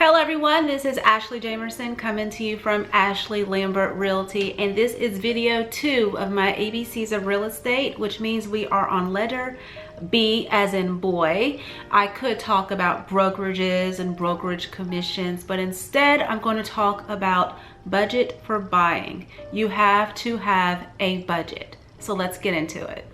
Hello everyone, this is Ashley Jamerson coming to you from Ashley Lambert Realty, and this is video 2 of my ABCs of real estate, which means we are on letter B as in boy. I could talk about brokerages and brokerage commissions, but instead I'm going to talk about budget for buying. You have to have a budget. So let's get into it.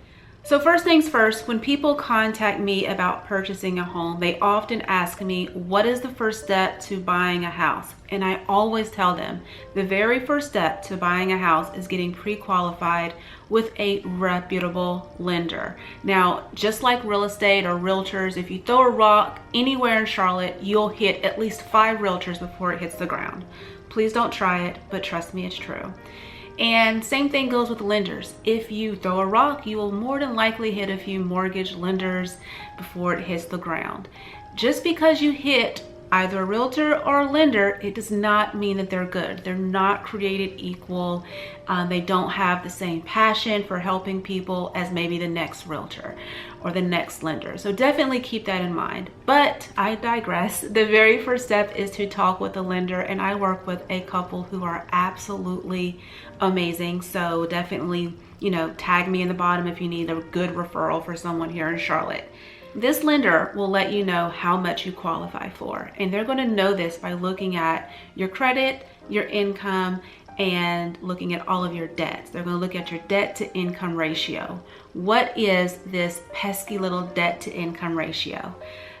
So first things first, when people contact me about purchasing a home, they often ask me, what is the first step to buying a house? And I always tell them the very first step to buying a house is getting pre-qualified with a reputable lender. Now, just like real estate or realtors, if you throw a rock anywhere in Charlotte, you'll hit at least 5 realtors before it hits the ground. Please don't try it, but trust me, it's true. And same thing goes with lenders. If you throw a rock, you will more than likely hit a few mortgage lenders before it hits the ground. Just because you hit either a realtor or a lender, it does not mean that they're good. They're not created equal. They don't have the same passion for helping people as maybe the next realtor or the next lender. So definitely keep that in mind. But I digress. The very first step is to talk with a lender, and I work with a couple who are absolutely amazing. So definitely, tag me in the bottom if you need a good referral for someone here in Charlotte. This lender will let you know how much you qualify for, and they're going to know this by looking at your credit, your income, and looking at all of your debts. They're going to look at your debt to income ratio. What is this pesky little debt to income ratio?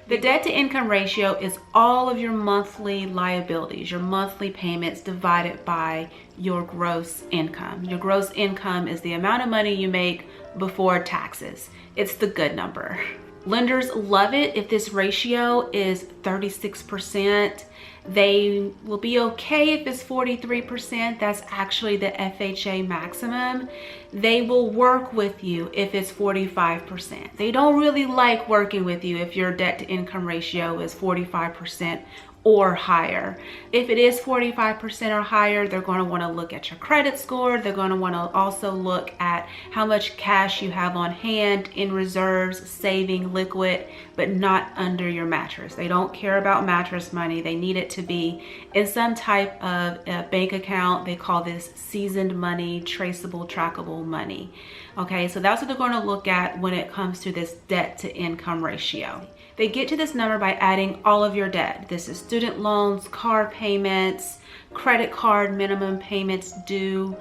The debt to income ratio is all of your monthly liabilities, your monthly payments divided by your gross income. Your gross income is the amount of money you make before taxes. It's the good number. Lenders love it if this ratio is 36%. They will be okay if it's 43%. That's actually the FHA maximum. They will work with you if it's 45%. They don't really like working with you if your debt to income ratio is 45% or higher. If it is 45% or higher, they're going to want to look at your credit score. They're going to want to also look at how much cash you have on hand, in reserves, saving, liquid, but not under your mattress. They don't care about mattress money. They need it to be in some type of bank account. They call this seasoned money, traceable, trackable money. Okay, so that's what they're going to look at when it comes to this debt to income ratio. They get to this number by adding all of your debt. This is student loans, car payments, credit card minimum payments due,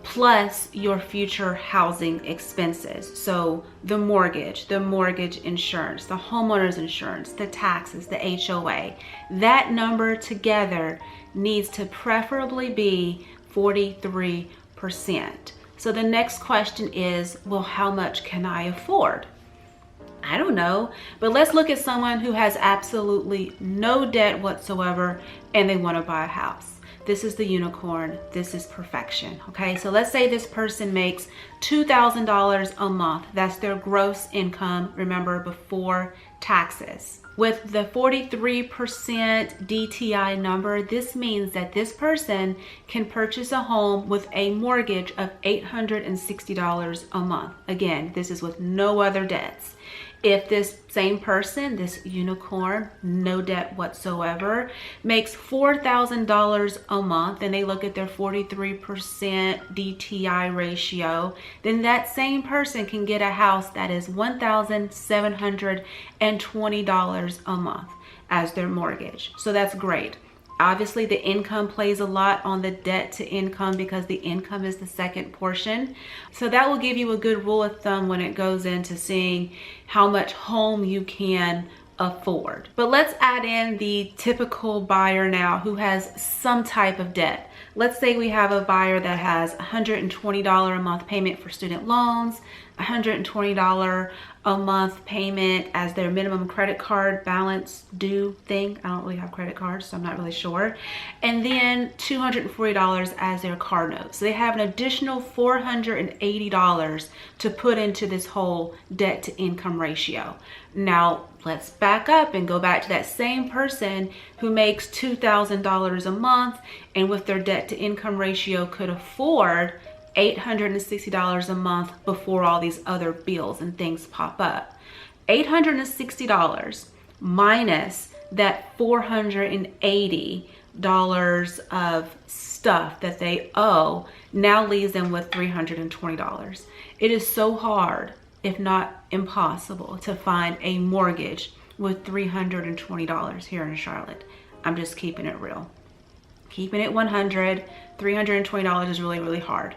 plus your future housing expenses. So the mortgage insurance, the homeowner's insurance, the taxes, the HOA. That number together needs to preferably be 43%. So the next question is, well, how much can I afford? I don't know, but let's look at someone who has absolutely no debt whatsoever and they want to buy a house. This is the unicorn. This is perfection. Okay, so let's say this person makes $2,000 a month. That's their gross income, remember, before taxes. With the 43% DTI number, this means that this person can purchase a home with a mortgage of $860 a month. Again, this is with no other debts. If this same person, this unicorn, no debt whatsoever, makes $4,000 a month and they look at their 43% DTI ratio, then that same person can get a house that is $1,720 a month as their mortgage. So that's great. Obviously, the income plays a lot on the debt to income because the income is the second portion. So that will give you a good rule of thumb when it goes into seeing how much home you can afford. But let's add in the typical buyer now who has some type of debt. Let's say we have a buyer that has $120 a month payment for student loans, $120 a month payment as their minimum credit card balance due thing. I don't really have credit cards, so I'm not really sure. And then $240 as their car note. So they have an additional $480 to put into this whole debt to income ratio. Now, let's back up and go back to that same person who makes $2,000 a month and with their debt to income ratio could afford $860 a month before all these other bills and things pop up. $860 minus that $480 of stuff that they owe now leaves them with $320. It is so hard, if not impossible, to find a mortgage with $320 here in Charlotte. I'm just keeping it real. Keeping it 100, $320 is really, really hard.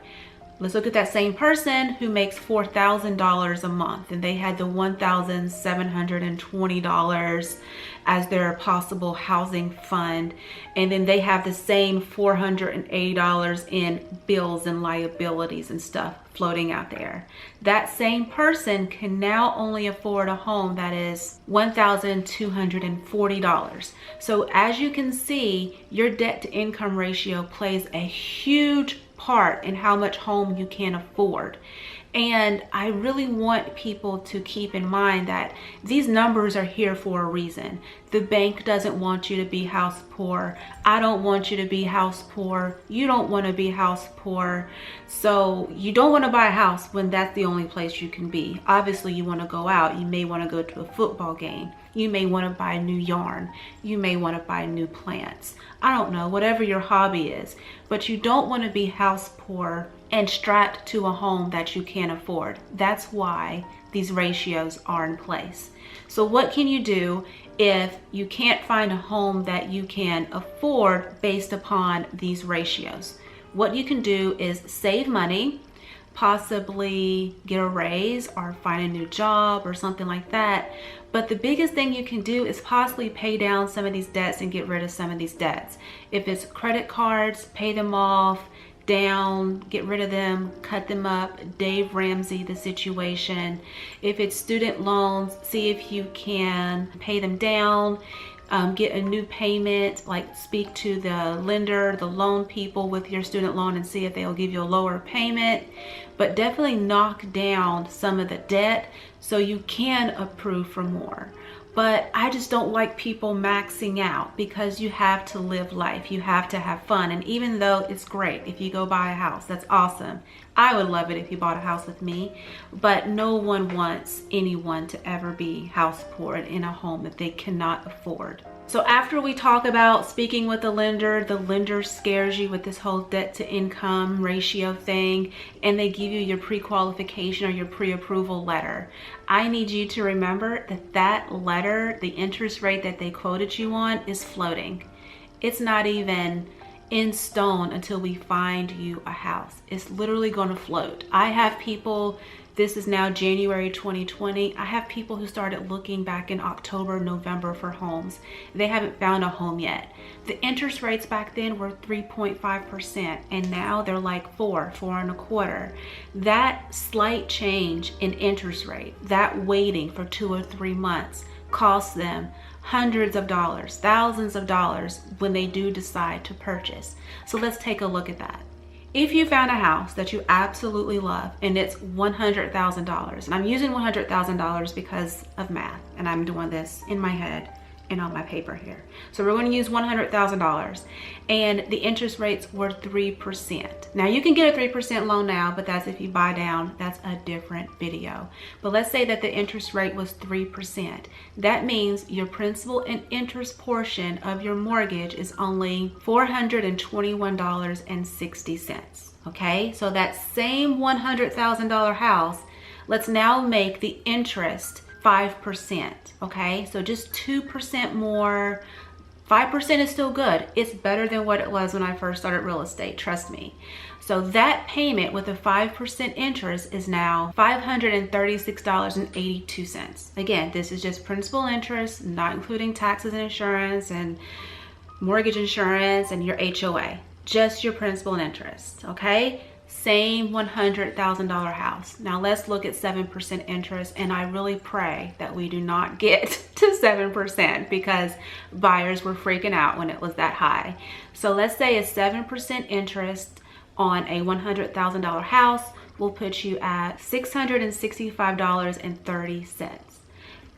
Let's look at that same person who makes $4,000 a month and they had the $1,720 as their possible housing fund, and then they have the same $480 in bills and liabilities and stuff floating out there. That same person can now only afford a home that is $1,240. So as you can see, your debt to income ratio plays a huge part in how much home you can afford. And I really want people to keep in mind that these numbers are here for a reason. The bank doesn't want you to be house poor. I don't want you to be house poor. You don't want to be house poor. So you don't want to buy a house when that's the only place you can be. Obviously, you want to go out. You may want to go to a football game. You may want to buy new yarn. You may want to buy new plants. I don't know, whatever your hobby is. But you don't want to be house poor and strapped to a home that you can't afford. That's why these ratios are in place. So what can you do if you can't find a home that you can afford based upon these ratios? What you can do is save money, possibly get a raise or find a new job or something like that. But the biggest thing you can do is possibly pay down some of these debts and get rid of some of these debts. If it's credit cards, pay them off, down, get rid of them, cut them up, Dave Ramsey the situation. If it's student loans, see if you can pay them down, get a new payment, like speak to the lender, the loan people with your student loan and see if they'll give you a lower payment. But definitely knock down some of the debt so you can approve for more. But I just don't like people maxing out, because you have to live life. You have to have fun. And even though it's great if you go buy a house, that's awesome. I would love it if you bought a house with me, but no one wants anyone to ever be house poor in a home that they cannot afford. So after we talk about speaking with the lender scares you with this whole debt to income ratio thing, and they give you your pre-qualification or your pre-approval letter. I need you to remember that that letter, the interest rate that they quoted you on, is floating. It's not even in stone until we find you a house. It's literally going to float. I have people, this is now January 2020. I have people who started looking back in October, November for homes. They haven't found a home yet. The interest rates back then were 3.5%, and now they're like 4.25. That slight change in interest rate, that waiting for 2 or 3 months, costs them hundreds of dollars, thousands of dollars when they do decide to purchase. So let's take a look at that. If you found a house that you absolutely love and it's $100,000, and I'm using $100,000 because of math, and I'm doing this in my head and on my paper here. So we're going to use $100,000, and the interest rates were 3%. Now you can get a 3% loan now, but that's if you buy down. That's a different video. But let's say that the interest rate was 3%. That means your principal and interest portion of your mortgage is only $421.60. Okay, so that same $100,000 house, let's now make the interest 5%. Okay, so just 2% more. 5% is still good. It's better than what it was when I first started real estate, trust me. So that payment with a 5% interest is now $536.82. Again, this is just principal interest, not including taxes and insurance and mortgage insurance and your HOA. Just your principal and interest, okay? Same $100,000 house. Now let's look at 7% interest, and I really pray that we do not get to 7% because buyers were freaking out when it was that high. So let's say a 7% interest on a $100,000 house will put you at $665.30.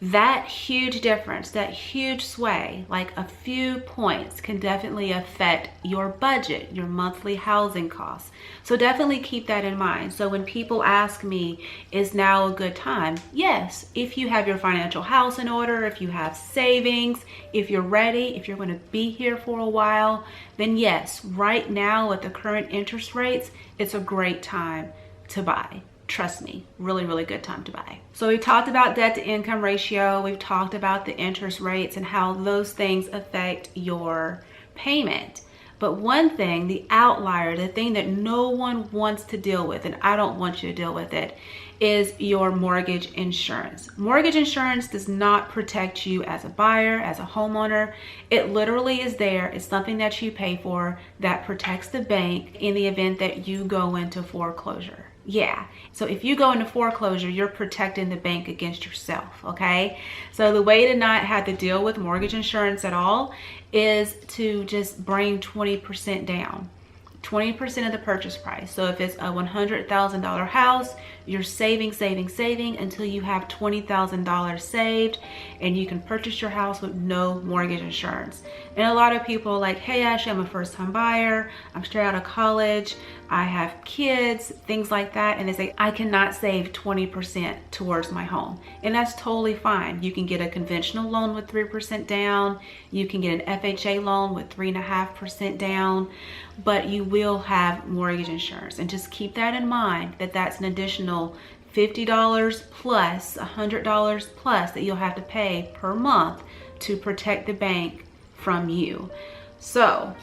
That huge difference, that huge sway, like a few points, can definitely affect your budget, your monthly housing costs. So definitely keep that in mind. So when people ask me, is now a good time? Yes, if you have your financial house in order, if you have savings, if you're ready, if you're going to be here for a while, then yes, right now at the current interest rates, it's a great time to buy. Trust me, really, really good time to buy. So we talked about debt to income ratio. We've talked about the interest rates and how those things affect your payment. But one thing, the outlier, the thing that no one wants to deal with, and I don't want you to deal with it, is your mortgage insurance. Mortgage insurance does not protect you as a buyer, as a homeowner. It literally is there. It's something that you pay for that protects the bank in the event that you go into foreclosure. Yeah, so if you go into foreclosure, you're protecting the bank against yourself, okay? So the way to not have to deal with mortgage insurance at all is to just bring 20% down. 20% of the purchase price. So if it's a $100,000 house, you're saving until you have $20,000 saved, and you can purchase your house with no mortgage insurance. And a lot of people are like, hey Ashley, I'm a first-time buyer, I'm straight out of college, I have kids, things like that, and they say, I cannot save 20% towards my home. And that's totally fine. You can get a conventional loan with 3% down, you can get an FHA loan with 3.5% down, but you will have mortgage insurance. And just keep that in mind, that that's an additional $50 plus, $100 plus that you'll have to pay per month to protect the bank from you. So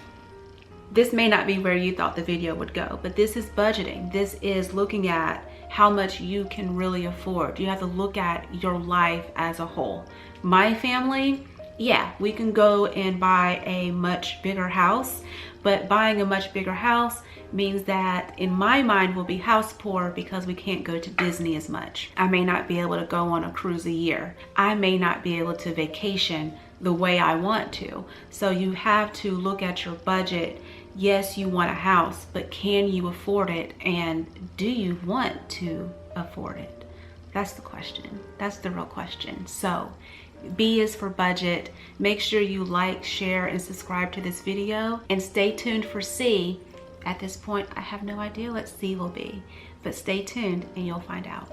this may not be where you thought the video would go, but this is budgeting. This is looking at how much you can really afford. You have to look at your life as a whole. My family, yeah, we can go and buy a much bigger house, but buying a much bigger house means that in my mind we'll be house poor because we can't go to Disney as much. I may not be able to go on a cruise a year. I may not be able to vacation the way I want to. So you have to look at your budget. Yes, you want a house, but can you afford it? And do you want to afford it? That's the question. That's the real question. So B is for budget. Make sure you like, share, and subscribe to this video, and stay tuned for C. At this point, I have no idea what C will be, but stay tuned and you'll find out.